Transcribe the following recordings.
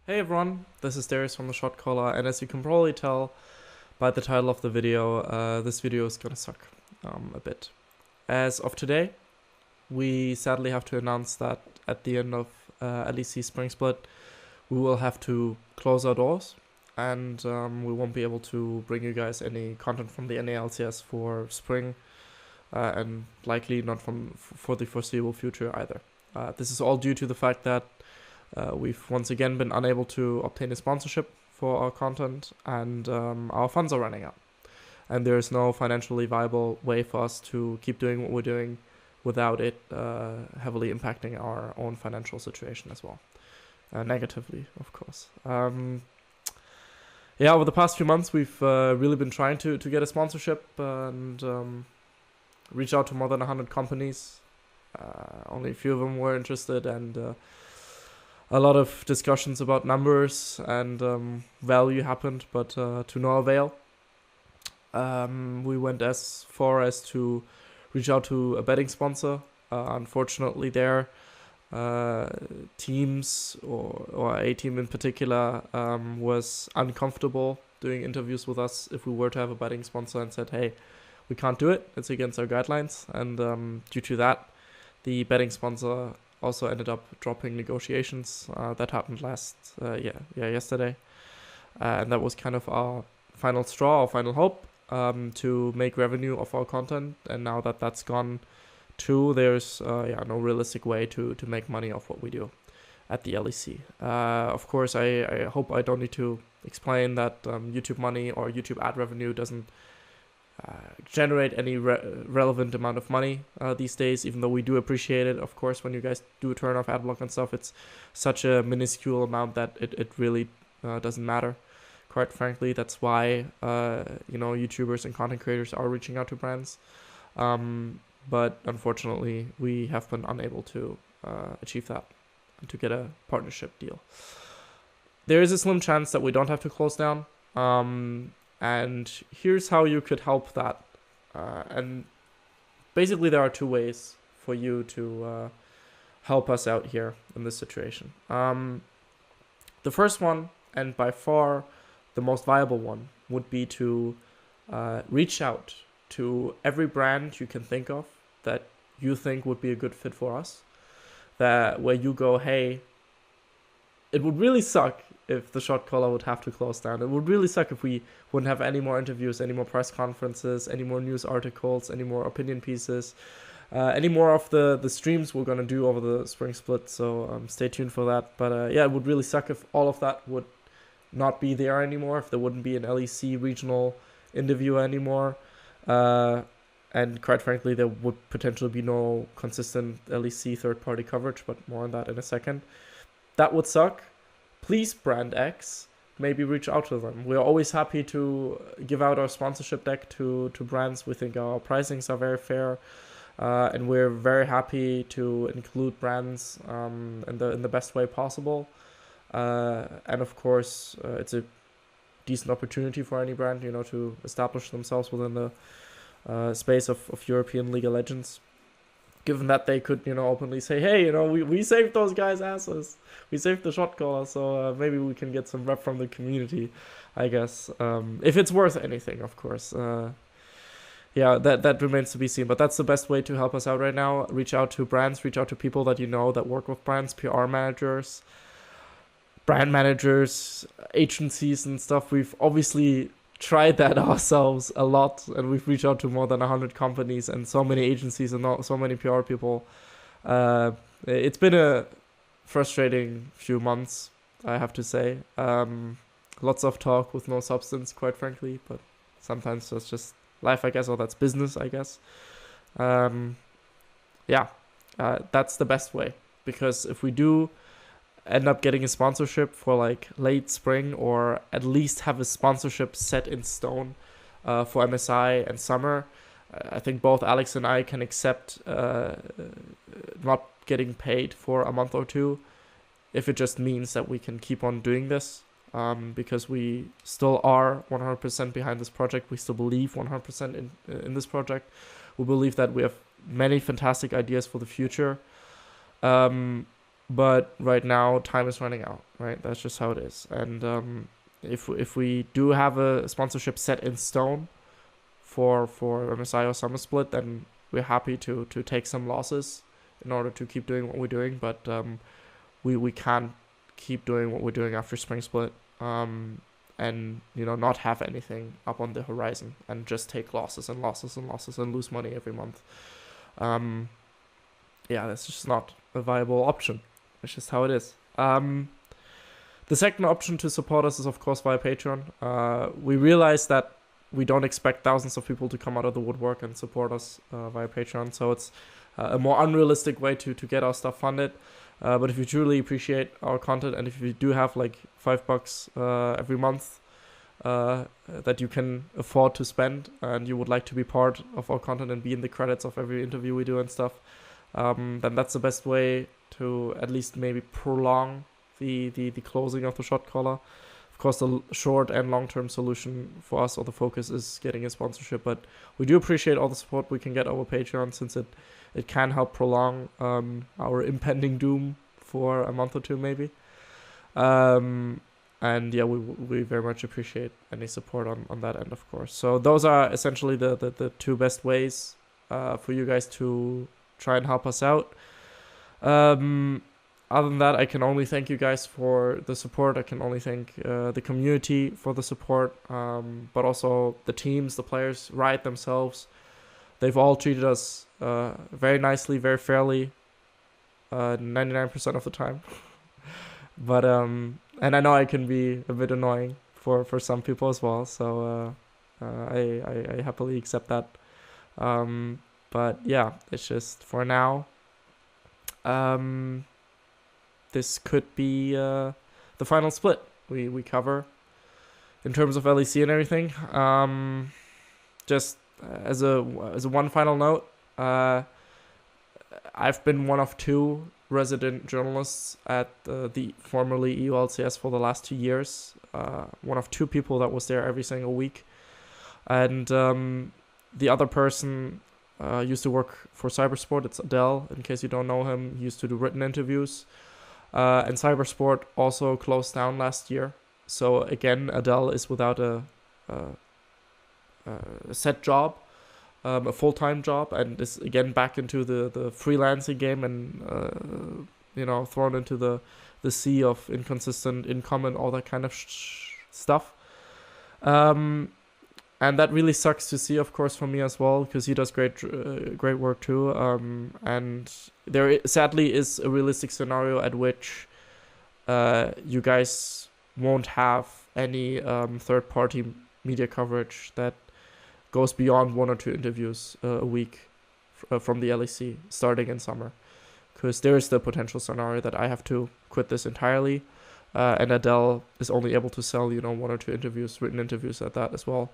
Hey everyone, this is Darius from the Shotcaller, and as you can probably tell by the title of the video, this video is gonna suck a bit. As of today, we sadly have to announce that at the end of LEC Spring Split, we will have to close our doors, and we won't be able to bring you guys any content from the NA LCS for spring, and likely not for the foreseeable future either. This is all due to the fact that we've once again been unable to obtain a sponsorship for our content, and our funds are running out. And there is no financially viable way for us to keep doing what we're doing without it heavily impacting our own financial situation as well. Negatively, of course. Yeah, over the past few months, we've really been trying to get a sponsorship and reach out to more than 100 companies. Only a few of them were interested, and a lot of discussions about numbers and value happened, but to no avail. We went as far as to reach out to a betting sponsor. Unfortunately, their teams or a team in particular was uncomfortable doing interviews with us if we were to have a betting sponsor, and said, hey, we can't do it. It's against our guidelines. And due to that, the betting sponsor also ended up dropping negotiations. That happened yesterday. And that was kind of our final straw, our final hope to make revenue of our content. And now that that's gone too, there's no realistic way to make money off what we do at the LEC. Of course, I hope I don't need to explain that YouTube money or YouTube ad revenue doesn't generate any relevant amount of money these days, even though we do appreciate it. Of course, when you guys do turn off ad block and stuff, it's such a minuscule amount that it really doesn't matter. Quite frankly, that's why YouTubers and content creators are reaching out to brands. But unfortunately, we have been unable to achieve that and to get a partnership deal. There is a slim chance that we don't have to close down. And here's how you could help that. And basically, there are two ways for you to help us out here in this situation. The first one, and by far the most viable one, would be to reach out to every brand you can think of that you think would be a good fit for us. Where you go, hey, it would really suck if the Shotcaller would have to close down. It would really suck if we wouldn't have any more interviews, any more press conferences, any more news articles, any more opinion pieces, any more of the streams we're going to do over the Spring Split. So stay tuned for that. But it would really suck if all of that would not be there anymore, if there wouldn't be an LEC regional interviewer anymore. And quite frankly, there would potentially be no consistent LEC third-party coverage, but more on that in a second. That would suck. Please, Brand X, maybe reach out to them. We're always happy to give out our sponsorship deck to brands. We think our pricings are very fair, and we're very happy to include brands in the best way possible. And of course, it's a decent opportunity for any brand, to establish themselves within the space of European League of Legends. Given that they could, openly say, hey, we saved those guys' asses. We saved the Shotcaller, so maybe we can get some rep from the community, I guess. If it's worth anything, of course. That remains to be seen. But that's the best way to help us out right now. Reach out to brands, reach out to people that you know that work with brands, PR managers, brand managers, agencies and stuff. We've obviously tried that ourselves a lot, and we've reached out to more than 100 companies and so many agencies and so many PR people. It's been a frustrating few months, I have to say. Lots of talk with no substance, quite frankly, but sometimes that's just life, I guess, or that's business, I guess. That's the best way, because if we do end up getting a sponsorship for like late spring, or at least have a sponsorship set in stone for MSI and summer, I think both Alex and I can accept not getting paid for a month or two, if it just means that we can keep on doing this, because we still are 100% behind this project. We still believe 100% in this project. We believe that we have many fantastic ideas for the future. But right now, time is running out, right? That's just how it is. And if we do have a sponsorship set in stone for MSI or Summer Split, then we're happy to take some losses in order to keep doing what we're doing. But we can't keep doing what we're doing after Spring Split, and not have anything up on the horizon and just take losses and losses and losses and lose money every month. That's just not a viable option. It's just how it is. The second option to support us is, of course, via Patreon. We realize that we don't expect thousands of people to come out of the woodwork and support us via Patreon, so it's a more unrealistic way to get our stuff funded. But if you truly appreciate our content, and if you do have like $5 every month that you can afford to spend, and you would like to be part of our content and be in the credits of every interview we do and stuff, then that's the best way to at least maybe prolong the closing of the Shotcaller. Of course, the short and long-term solution for us, or the focus, is getting a sponsorship, but we do appreciate all the support we can get over Patreon, since it can help prolong our impending doom for a month or two maybe. And yeah, we very much appreciate any support on that end, of course. So those are essentially the two best ways for you guys to try and help us out. Other than that, I can only thank you guys for the support. I can only thank the community for the support, but also the teams, the players, Riot themselves. They've all treated us very nicely, very fairly, 99% of the time. But and I know I can be a bit annoying for some people as well, so I happily accept that. But yeah, it's just for now. This could be the final split we cover in terms of LEC and everything. Just as a one final note, I've been one of two resident journalists at the formerly EU LCS for the last 2 years. One of two people that was there every single week, and the other person used to work for Cybersport. It's Adele, in case you don't know him. He used to do written interviews. And Cybersport also closed down last year. So again, Adele is without a set job, a full-time job, and is again back into the freelancing game, and thrown into the sea of inconsistent income and all that kind of stuff. And that really sucks to see, of course, for me as well, because he does great work too. And there sadly is a realistic scenario at which you guys won't have any third-party media coverage that goes beyond 1 or 2 interviews a week from the LEC starting in summer. Because there is the potential scenario that I have to quit this entirely, and Adele is only able to sell 1 or 2 interviews, written interviews at that as well,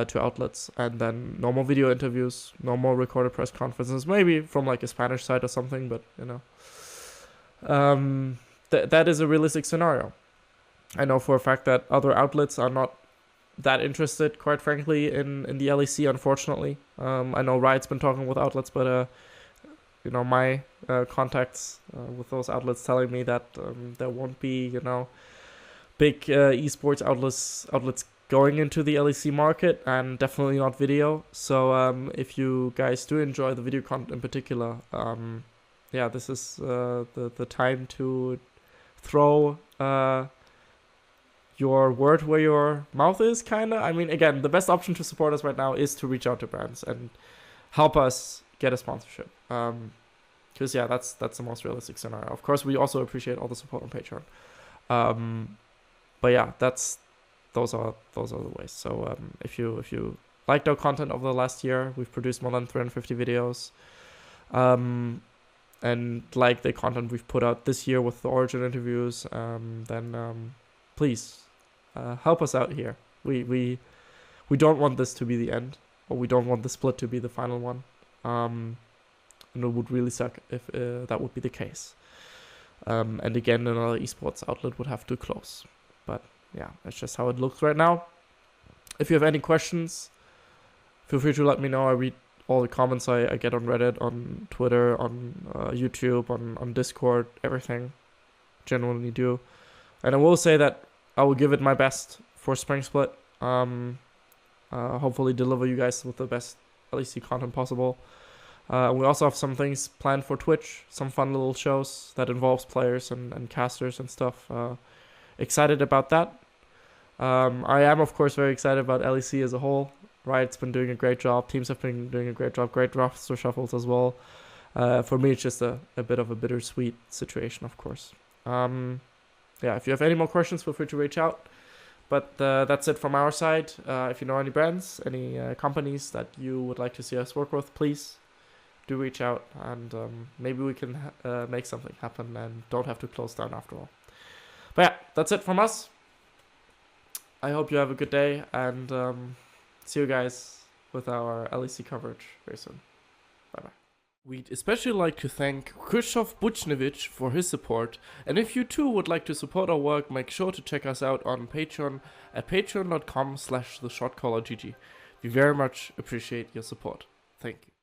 to outlets, and then no more video interviews, no more recorded press conferences, maybe from like a Spanish side or something, but that is a realistic scenario. I know for a fact that other outlets are not that interested, quite frankly, in the LEC, unfortunately. I know Riot's been talking with outlets, but my contacts with those outlets telling me that there won't be big esports outlets going into the LEC market, and definitely not video. So if you guys do enjoy the video content in particular, this is the time to throw your word where your mouth is, kind of. I mean, again, the best option to support us right now is to reach out to brands and help us get a sponsorship. Because that's the most realistic scenario. Of course, we also appreciate all the support on Patreon. But yeah, those are the ways. So if you liked our content over the last year, we've produced more than 350 videos, and like the content we've put out this year with the Origin interviews, then please help us out here. We don't want this to be the end, or we don't want the split to be the final one. And it would really suck if that would be the case. And again, another esports outlet would have to close. But yeah, that's just how it looks right now. If you have any questions, feel free to let me know. I read all the comments I get on Reddit, on Twitter, on YouTube, on Discord, everything. Genuinely do. And I will say that I will give it my best for Spring Split. Hopefully deliver you guys with the best LEC content possible. We also have some things planned for Twitch, some fun little shows that involves players and casters and stuff. Excited about that. I am, of course, very excited about LEC as a whole. Riot's been doing a great job. Teams have been doing a great job. Great roster shuffles as well. For me, it's just a bit of a bittersweet situation, of course. Yeah, if you have any more questions, feel free to reach out. But that's it from our side. If you know any brands, any companies that you would like to see us work with, please do reach out. And maybe we can make something happen and don't have to close down after all. But yeah, that's it from us. I hope you have a good day, and see you guys with our LEC coverage very soon. Bye-bye. We'd especially like to thank Krzysztof Buchnevich for his support, and if you too would like to support our work, make sure to check us out on Patreon at patreon.com/theshotcallergg. We very much appreciate your support. Thank you.